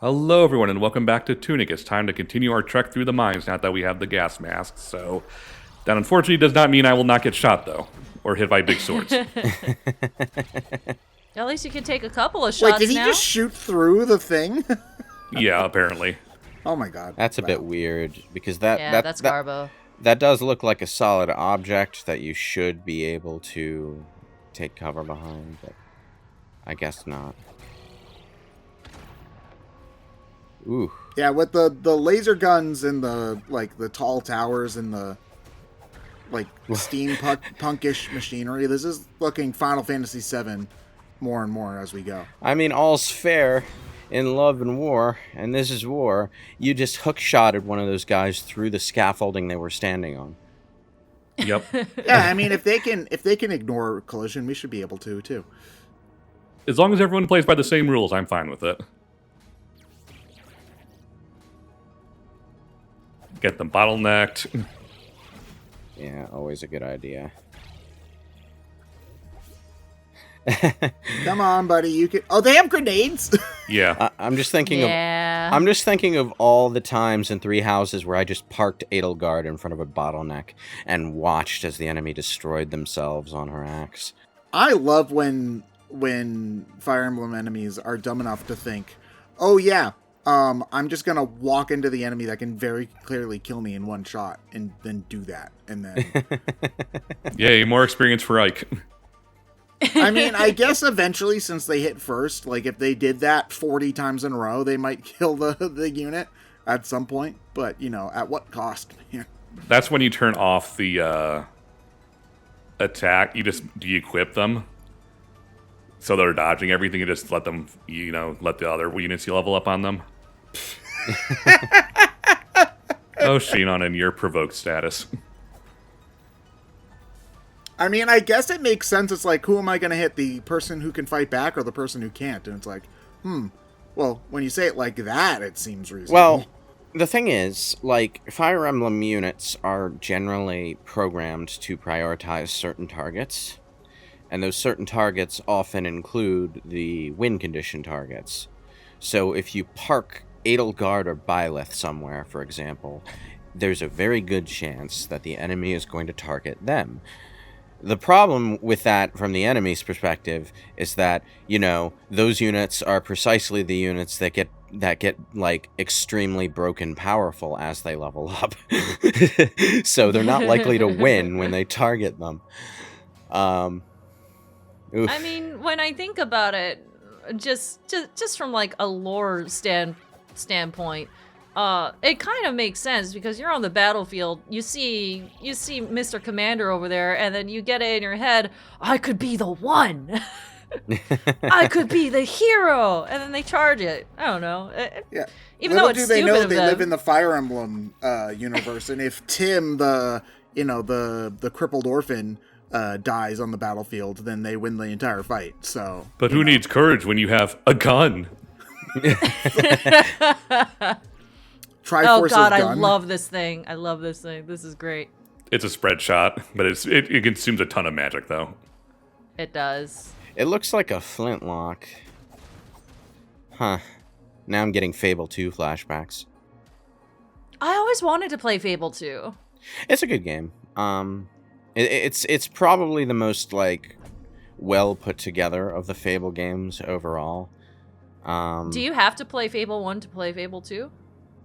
Hello, everyone, and welcome back to Tunic. It's time to continue our trek through the mines now that we have the gas masks. So, that unfortunately does not mean I will not get shot, though, or hit by big swords. At least you can take a couple of Wait, shots did he now. just shoot through the thing? Yeah, apparently. Oh my god. That's a bit weird, because that's Garbo. That does look like a solid object that you should be able to take cover behind, but I guess not. Ooh. Yeah, with the laser guns and the tall towers and the steampunkish machinery, this is looking Final Fantasy VII more and more as we go. I mean, all's fair in love and war, and this is war. You just hookshotted one of those guys through the scaffolding they were standing on. Yep. Yeah, I mean, if they can ignore collision, we should be able to too. As long as everyone plays by the same rules, I'm fine with it. Get them bottlenecked. Yeah, always a good idea. Come on, buddy, you can. Oh, they have grenades. Yeah. I'm just thinking Yeah. I'm just thinking of all the times in Three Houses where I just parked Edelgard in front of a bottleneck and watched as the enemy destroyed themselves on her axe. I love when Fire Emblem enemies are dumb enough to think, oh yeah, I'm just gonna walk into the enemy that can very clearly kill me in one shot, and then do that, and then. Yay, more experience for Ike. I mean, I guess eventually, since they hit first, like if they did that 40 times in a row, they might kill the unit at some point. But at what cost? Yeah. That's when you turn off the attack. You just de-equip them. So they're dodging everything. You just let them, let the other units you level up on them. Oh, Shinon, and your provoked status. I mean, I guess it makes sense. It's like, who am I going to hit? The person who can fight back or the person who can't? And it's like, well, when you say it like that, it seems reasonable. Well, the thing is, Fire Emblem units are generally programmed to prioritize certain targets, and those certain targets often include the win condition targets. So if you park Edelgard or Byleth somewhere, for example, there's a very good chance that the enemy is going to target them. The problem with that from the enemy's perspective is that, those units are precisely the units that get extremely broken powerful as they level up. So they're not likely to win when they target them. Oof. I mean, when I think about it, just from a lore standpoint, it kind of makes sense because you're on the battlefield. You see Mr. Commander over there, and then you get it in your head, I could be the one. I could be the hero, and then they charge it. I don't know. Yeah. Even though it's they stupid know of they them. live in the Fire Emblem universe, and if Tim, the crippled orphan, dies on the battlefield, then they win the entire fight. So, But who needs courage when you have a gun? Oh Triforce god, of I gun. love this thing. This is great. It's a spread shot, but it consumes a ton of magic, though. It does. It looks like a flintlock. Huh. Now I'm getting Fable 2 flashbacks. I always wanted to play Fable 2. It's a good game. It's probably the most well put together of the Fable games overall. Do you have to play Fable 1 to play Fable 2?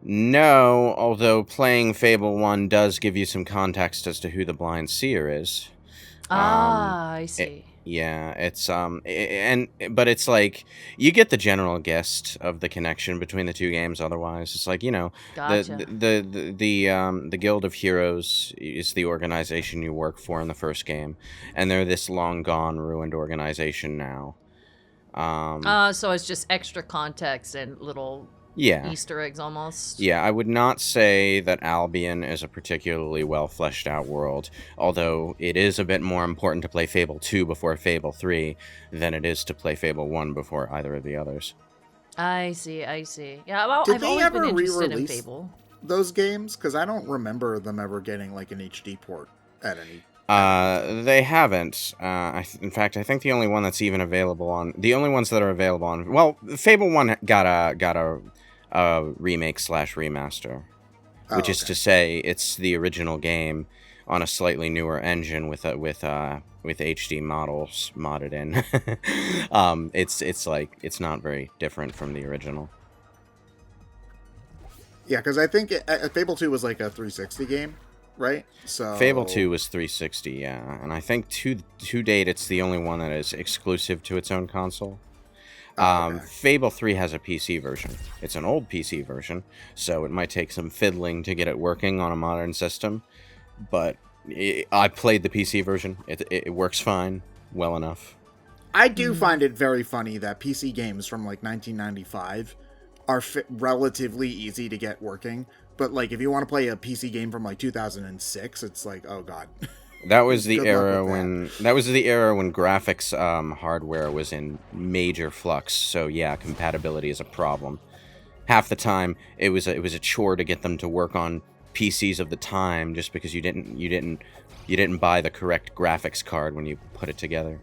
No, although playing Fable 1 does give you some context as to who the Blind Seer is. I see. Yeah, it's but it's you get the general gist of the connection between the two games. Otherwise, it's Gotcha. the Guild of Heroes is the organization you work for in the first game, and they're this long gone, ruined organization now. So it's just extra context and little Easter eggs almost. Yeah, I would not say that Albion is a particularly well fleshed out world, although it is a bit more important to play Fable 2 before Fable 3 than it is to play Fable 1 before either of the others. I see. Yeah, well, Did I've they always ever been interested in re-release Fable. those games? Because I don't remember them ever getting an HD port at any. They haven't. In fact, I think the only one that's even available on the only ones that are available on Fable 1 got a remake/remaster, Oh, which is okay. to say, it's the original game on a slightly newer engine with HD models modded in. It's not very different from the original. Yeah, because I think Fable 2 was like a 360 game, right? So Fable 2 was 360, yeah, and I think to date it's the only one that is exclusive to its own console. Okay. Fable 3 has a PC version. It's an old PC version, so it might take some fiddling to get it working on a modern system, but I played the PC version. It works fine, well enough. I do find it very funny that PC games from like 1995 are relatively easy to get working, but like if you want to play a PC game from like 2006, it's like, oh god. That was the Good luck era with when graphics hardware was in major flux. So yeah, compatibility is a problem. Half the time, it was a chore to get them to work on PCs of the time, just because you didn't buy the correct graphics card when you put it together.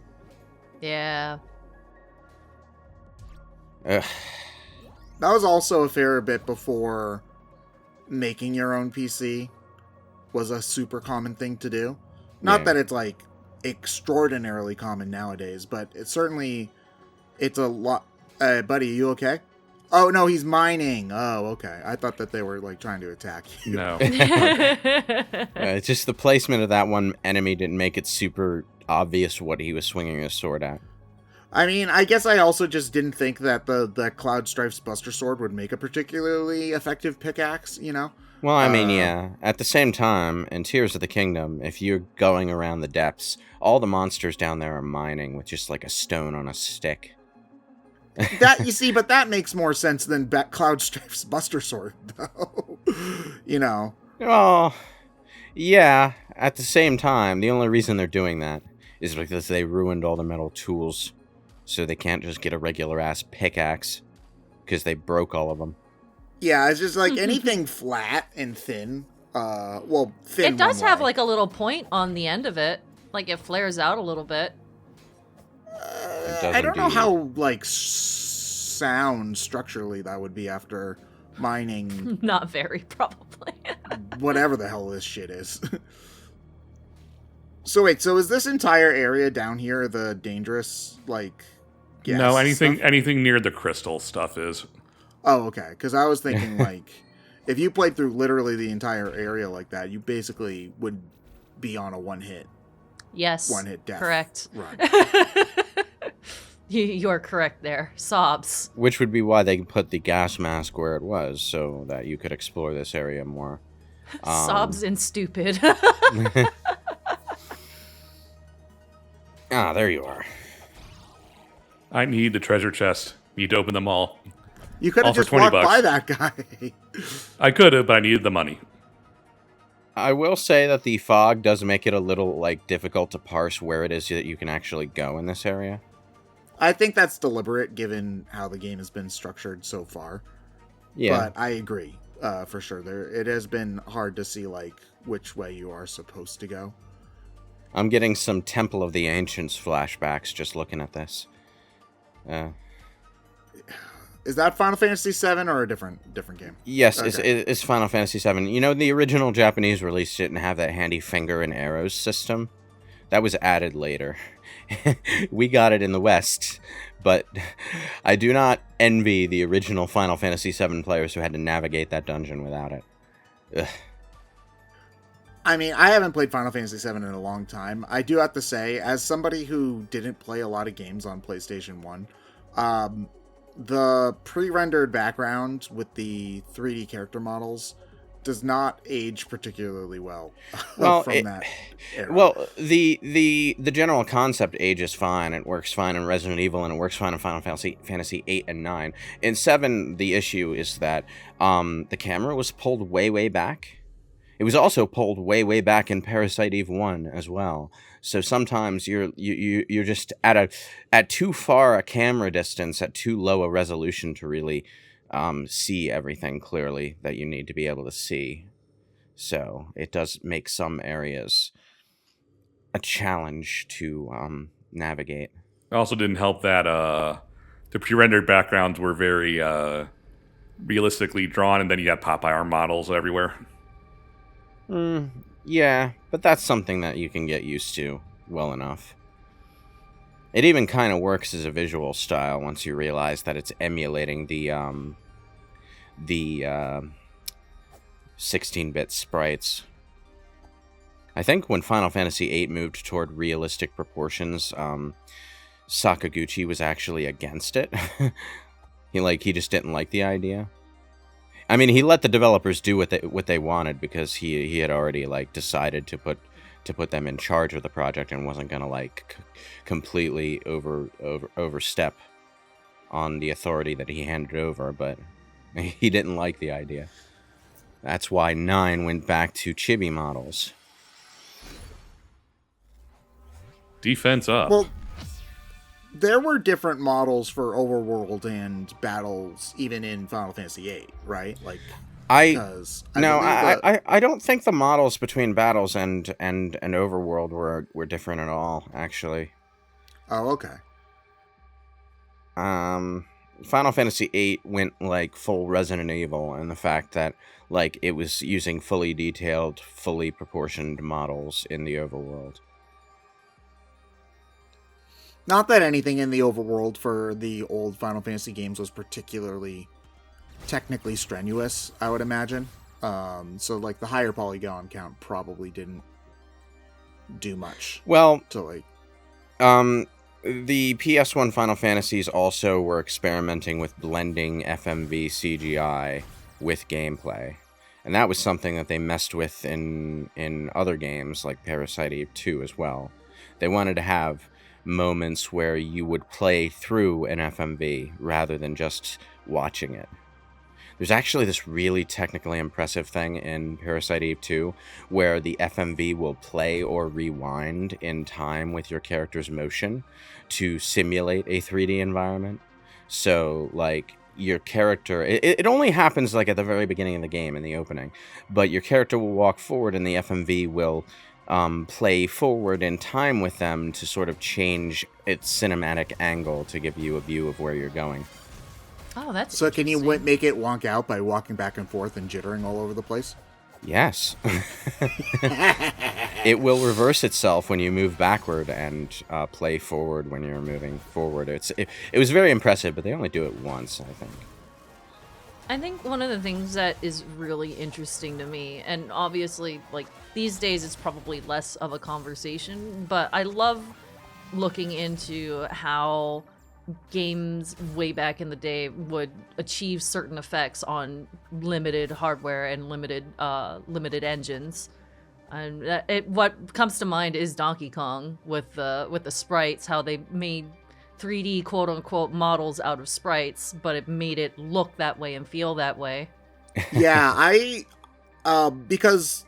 Yeah. Ugh. That was also a fair bit before making your own PC was a super common thing to do. Not Yeah. that it's like extraordinarily common nowadays, but it's a lot. Buddy, are you okay? Oh no, he's mining. Oh, okay. I thought that they were like trying to attack you. No. It's just the placement of that one enemy didn't make it super obvious what he was swinging his sword at. I mean, I guess I also just didn't think that the Cloud Strife's Buster Sword would make a particularly effective pickaxe, you know? Well, I mean, yeah. At the same time, in Tears of the Kingdom, if you're going around the depths, all the monsters down there are mining with just like a stone on a stick. That, you see, but that makes more sense than Cloud Strife's Buster Sword, though. You know? Oh, yeah. At the same time, the only reason they're doing that is because they ruined all the metal tools. So they can't just get a regular-ass pickaxe, because they broke all of them. Yeah, it's just like anything flat and thin. Thin. It does one have way. like a little point on the end of it. Like it flares out a little bit. It does I don't know indeed. how like sound structurally that would be after mining Not very, probably. whatever the hell this shit is. So wait, so is this entire area down here the dangerous like? Gas No, anything stuff? anything near the crystal stuff is. Oh, okay. Because I was thinking like, if you played through literally the entire area like that, you basically would be on a one hit Yes. death. Correct. Run. You're correct there. Sobs. Which would be why they put the gas mask where it was, so that you could explore this area more. Sobs and stupid. Ah, there you are. I need the treasure chest. Need to open them all. You could All have for just 20 walked bucks. by that guy. I could have, but I needed the money. I will say that the fog does make it a little, like, difficult to parse where it is that you can actually go in this area. I think that's deliberate given how the game has been structured so far. Yeah. But I agree, for sure. It has been hard to see like which way you are supposed to go. I'm getting some Temple of the Ancients flashbacks just looking at this. Is that Final Fantasy VII or a different game? Yes, Okay. it's Final Fantasy VII. You know, the original Japanese release didn't have that handy finger and arrows system. That was added later. We got it in the West, but I do not envy the original Final Fantasy VII players who had to navigate that dungeon without it. Ugh. I mean, I haven't played Final Fantasy VII in a long time. I do have to say, as somebody who didn't play a lot of games on PlayStation 1, the pre-rendered background with the 3D character models does not age particularly well, from that era. Well, the general concept ages fine. It works fine in Resident Evil, and it works fine in Final Fantasy 8 and 9. In 7, the issue is that the camera was pulled way back. It was also pulled way back in Parasite Eve 1 as well. So sometimes you're just at too far a camera distance, at too low a resolution to really see everything clearly that you need to be able to see. So it does make some areas a challenge to navigate. It also didn't help that the pre-rendered backgrounds were very realistically drawn, and then you have Popeye arm models everywhere. Yeah, but that's something that you can get used to well enough. It even kind of works as a visual style once you realize that it's emulating the 16-bit sprites. I think when Final Fantasy VIII moved toward realistic proportions, Sakaguchi was actually against it. he just didn't like the idea. I mean, he let the developers do what they wanted because he had already decided to put them in charge of the project and wasn't gonna completely overstep on the authority that he handed over, but he didn't like the idea. That's why 9 went back to chibi models. Defense up. Well, there were different models for overworld and battles even in Final Fantasy VIII, right? I don't think the models between battles and overworld were different at all, actually. Oh, okay. Final Fantasy VIII went full Resident Evil, and the fact that it was using fully detailed, fully proportioned models in the overworld. Not that anything in the overworld for the old Final Fantasy games was particularly technically strenuous, I would imagine. So the higher polygon count probably didn't do much. Well, to the PS1 Final Fantasies also were experimenting with blending FMV CGI with gameplay. And that was something that they messed with in other games like Parasite Eve 2 as well. They wanted to have moments where you would play through an FMV rather than just watching it. There's actually this really technically impressive thing in Parasite Eve 2 where the FMV will play or rewind in time with your character's motion to simulate a 3D environment. So, your character... It only happens, at the very beginning of the game, in the opening. But your character will walk forward and the FMV will play forward in time with them to sort of change its cinematic angle to give you a view of where you're going. Oh, that's so. Can you make it wonk out by walking back and forth and jittering all over the place? Yes. It will reverse itself when you move backward and play forward when you're moving forward. It was very impressive, but they only do it once, I think. I think one of the things that is really interesting to me, and obviously, these days it's probably less of a conversation, but I love looking into how games way back in the day would achieve certain effects on limited hardware and limited engines. And what comes to mind is Donkey Kong with the sprites, how they made 3D quote-unquote models out of sprites, but it made it look that way and feel that way. Yeah, because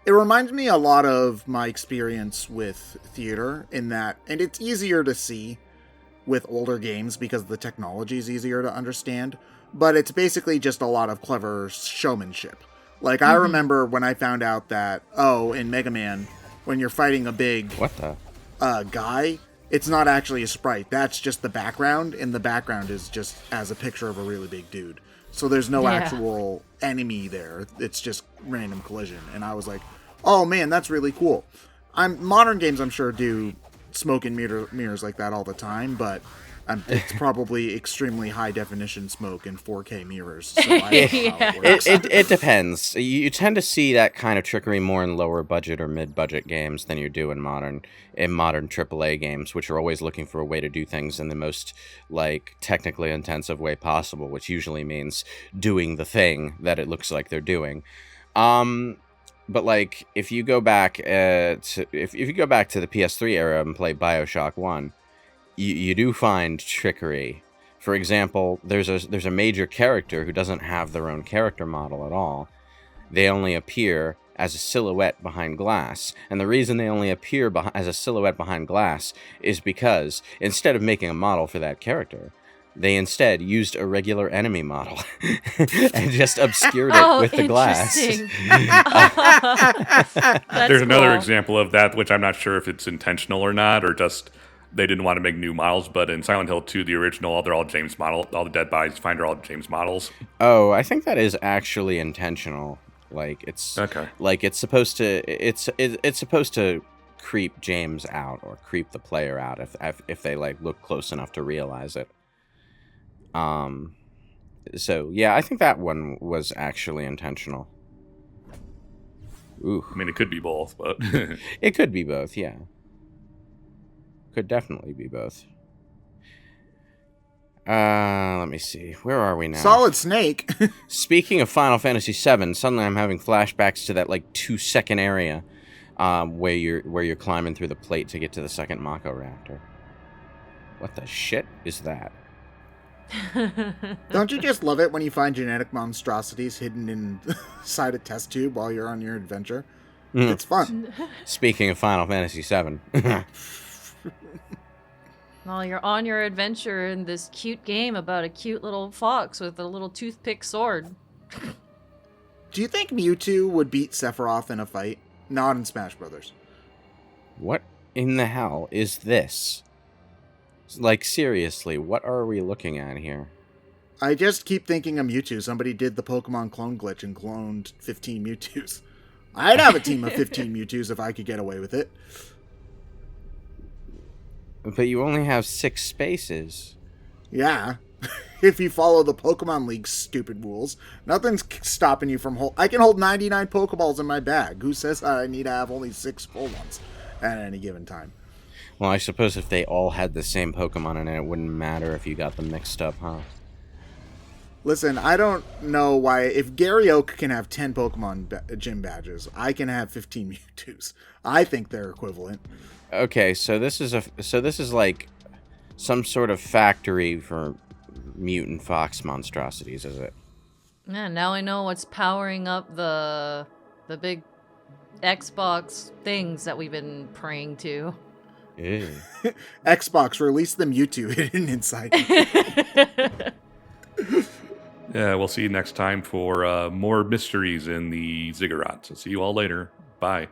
it reminds me a lot of my experience with theater in that, and it's easier to see with older games because the technology is easier to understand, but it's basically just a lot of clever showmanship. I remember when I found out that, in Mega Man, when you're fighting a big guy, it's not actually a sprite. That's just the background, and the background is just as a picture of a really big dude. So there's no actual enemy there. It's just random collision. And I was like, oh man, that's really cool. Modern games, I'm sure, do smoke and mirrors like that all the time, but it's probably extremely high definition smoke and 4K mirrors. So I don't know how it works. It depends. You tend to see that kind of trickery more in lower budget or mid budget games than you do in modern AAA games, which are always looking for a way to do things in the most technically intensive way possible, which usually means doing the thing that it looks like they're doing. But if you go back to the PS3 era and play BioShock 1, you do find trickery. For example, there's a major character who doesn't have their own character model at all. They only appear as a silhouette behind glass. And the reason they only appear as a silhouette behind glass is because instead of making a model for that character, they instead used a regular enemy model and just obscured it with the glass. There's another example of that, which I'm not sure if it's intentional or not, or just they didn't want to make new models, but in Silent Hill 2, the original, they're all James model. All the dead bodies you find are all James models. Oh, I think that is actually intentional. Like it's Okay. like it's supposed to it's supposed to creep James out or creep the player out if they like look close enough to realize it. So yeah, I think that one was actually intentional. Ooh. I mean, it could be both, but It could be both, yeah. Could definitely be both. Let me see. Where are we now? Solid Snake. Speaking of Final Fantasy VII, suddenly I'm having flashbacks to that like 2-second area where you're climbing through the plate to get to the second Mako Raptor. What the shit is that? Don't you just love it when you find genetic monstrosities hidden inside a test tube while you're on your adventure? It's fun. Speaking of Final Fantasy VII. Well, you're on your adventure in this cute game about a cute little fox with a little toothpick sword. Do you think Mewtwo would beat Sephiroth in a fight? Not in Smash Brothers. What in the hell is this? Like, seriously, what are we looking at here? I just keep thinking of Mewtwo. Somebody did the Pokemon clone glitch and cloned 15 Mewtwo's. I'd have a team of 15 Mewtwo's if I could get away with it. But you only have 6 spaces. Yeah. If you follow the Pokemon League's stupid rules, nothing's stopping you from I can hold 99 Pokeballs in my bag. Who says I need to have only 6 full ones at any given time? Well, I suppose if they all had the same Pokemon in it, it wouldn't matter if you got them mixed up, huh? Listen, I don't know why. If Gary Oak can have 10 Pokemon gym badges, I can have 15 Mewtwo's. I think they're equivalent. Okay, so this is like some sort of factory for mutant fox monstrosities, is it? Yeah, now I know what's powering up the big Xbox things that we've been praying to. Ew. Xbox, release the Mewtwo hidden inside. yeah, we'll see you next time for more mysteries in the ziggurat. So see you all later. Bye.